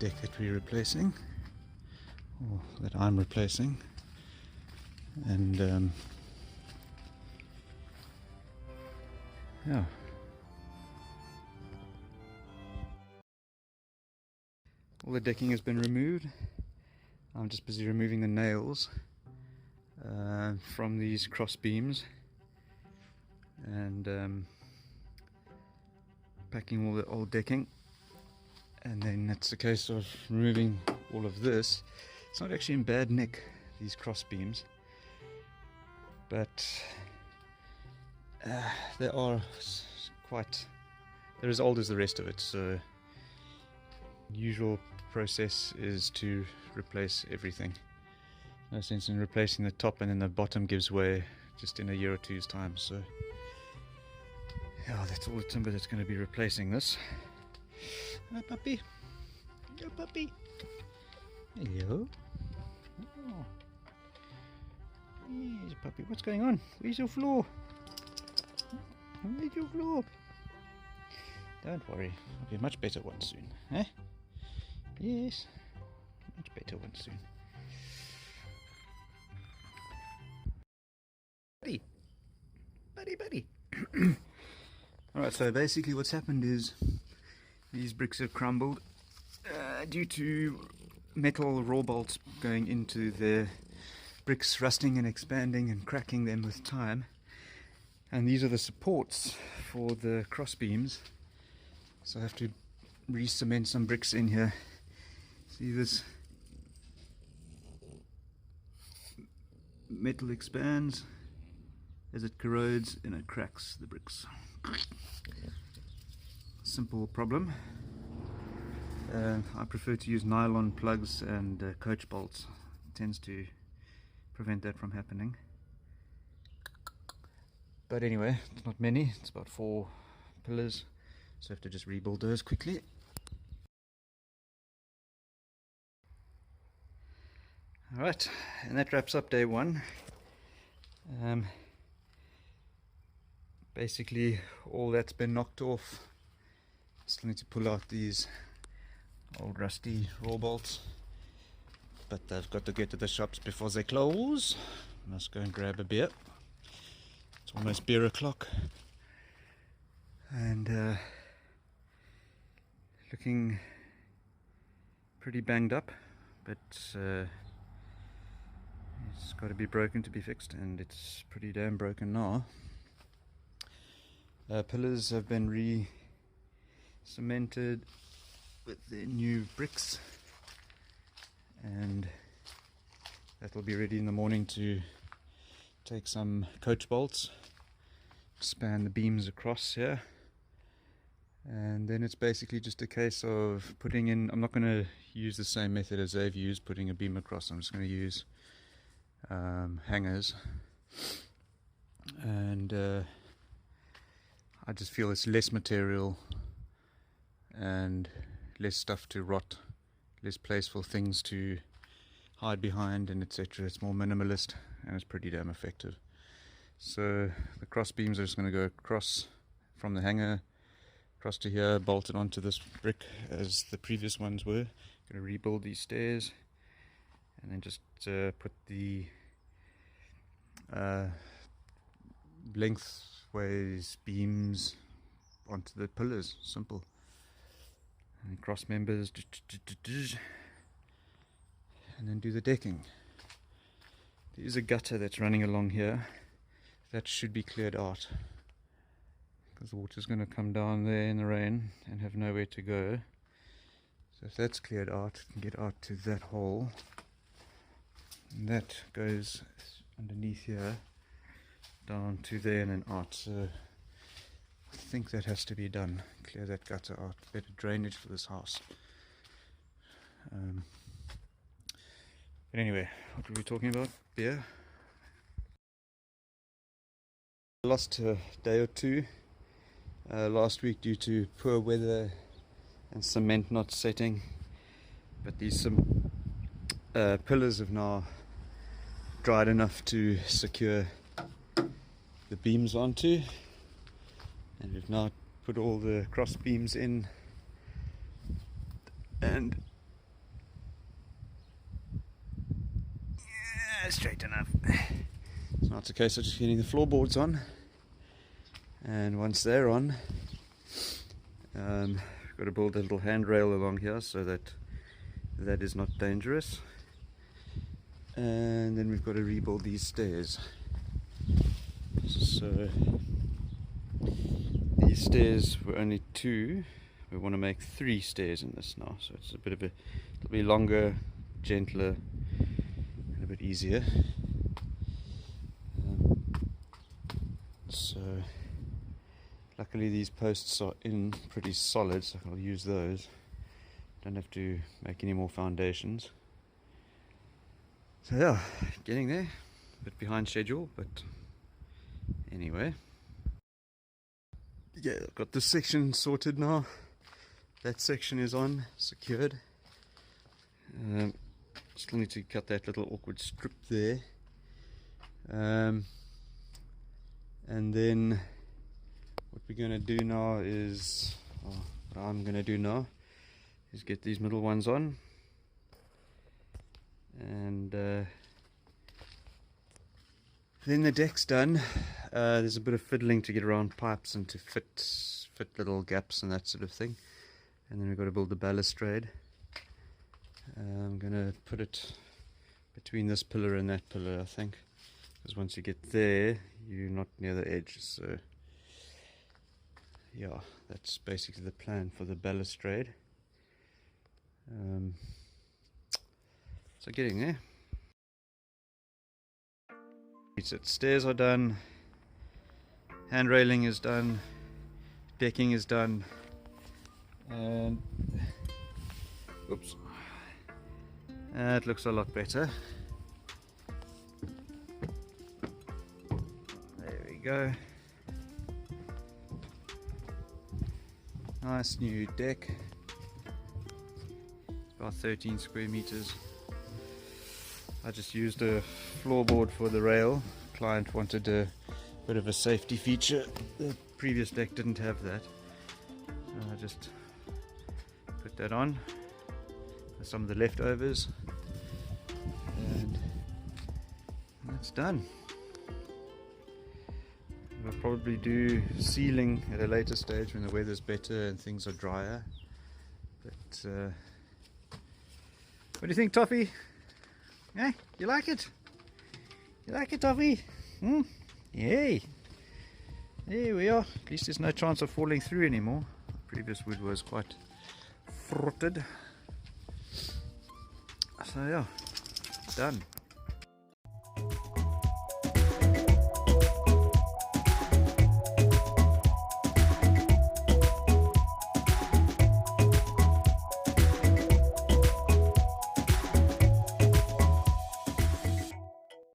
deck that we're replacing, or that I'm replacing, and yeah. All the decking has been removed. I'm just busy removing the nails from these cross beams and packing all the old decking, and then it's a case of removing all of this. It's not actually in bad nick, these cross beams, but they are they're as old as the rest of it, so usual process is to replace everything. No sense in replacing the top and then the bottom gives way just in a year or two's time. So yeah, that's all the timber that's going to be replacing this. Hello puppy, hello puppy, hello. Oh. Yes, puppy, what's going on? Where's your floor? Where's your floor? Don't worry, I'll be a much better one soon, eh? Yes, much better one soon. Buddy, buddy, buddy. Alright, so basically what's happened is these bricks have crumbled due to metal raw bolts going into the bricks, rusting and expanding and cracking them with time. And these are the supports for the cross beams, so I have to re-cement some bricks in here. See, this metal expands as it corrodes and it cracks the bricks. Simple problem. I prefer to use nylon plugs and coach bolts. It tends to prevent that from happening. But anyway, it's not many, it's about 4 pillars, so I have to just rebuild those quickly. Alright, and that wraps up day one. Basically all that's been knocked off. Still need to pull out these old rusty raw bolts, but I've got to get to the shops before they close. Must go and grab a beer. It's almost beer o'clock, and looking pretty banged up, but it's got to be broken to be fixed, and it's pretty damn broken now. Pillars have been re-cemented with the new bricks, and that will be ready in the morning to take some coach bolts, span the beams across here, and then it's basically just a case of putting in. I'm not going to use the same method as they've used, putting a beam across. I'm just going to use hangers, and I just feel it's less material and less stuff to rot, less place for things to hide behind, and etc. It's more minimalist and it's pretty damn effective. So the cross beams are just going to go across from the hanger across to here, bolted onto this brick as the previous ones were. Going to rebuild these stairs and then just put the lengthways beams onto the pillars. Simple. And cross members, and then do the decking. There's a gutter that's running along here that should be cleared out, because the water's going to come down there in the rain and have nowhere to go. So if that's cleared out, it can get out to that hole, and that goes underneath here down to there and then out. So I think that has to be done. Clear that gutter out. Better drainage for this house. But anyway, what were we talking about? Beer. I lost a day or two last week due to poor weather and cement not setting. But these pillars have now dried enough to secure the beams onto. And we've now put all the cross beams in, and straight enough. So now it's a case of just getting the floorboards on, and once they're on, we've got to build a little handrail along here so that that is not dangerous, and then we've got to rebuild these stairs. So these stairs were only 2. We want to make 3 stairs in this now, so it's a bit of it'll be longer, gentler, and a bit easier. So luckily these posts are in pretty solid, so I'll use those. Don't have to make any more foundations. So yeah, getting there, a bit behind schedule, but anyway. Yeah, I've got this section sorted now. That section is on, secured. Still need to cut that little awkward strip there. And then what we're going to do now is, what I'm going to do now is get these middle ones on. And then the deck's done. There's a bit of fiddling to get around pipes and to fit little gaps and that sort of thing. And then we've got to build the balustrade. I'm going to put it between this pillar and that pillar, I think, because once you get there you're not near the edge. So yeah, that's basically the plan for the balustrade. So getting there. Stairs are done, hand railing is done, decking is done, and oops, it looks a lot better. There we go. Nice new deck. It's about 13 square meters. I just used a floorboard for the rail. Client wanted a bit of a safety feature. The previous deck didn't have that. So I just put that on with some of the leftovers, and that's done. We'll probably do ceiling at a later stage when the weather's better and things are drier. But what do you think, Toffee? Eh? You like it? You like it, Toffee? Yay! There we are. At least there's no chance of falling through anymore. The previous wood was quite frotted. So yeah, done.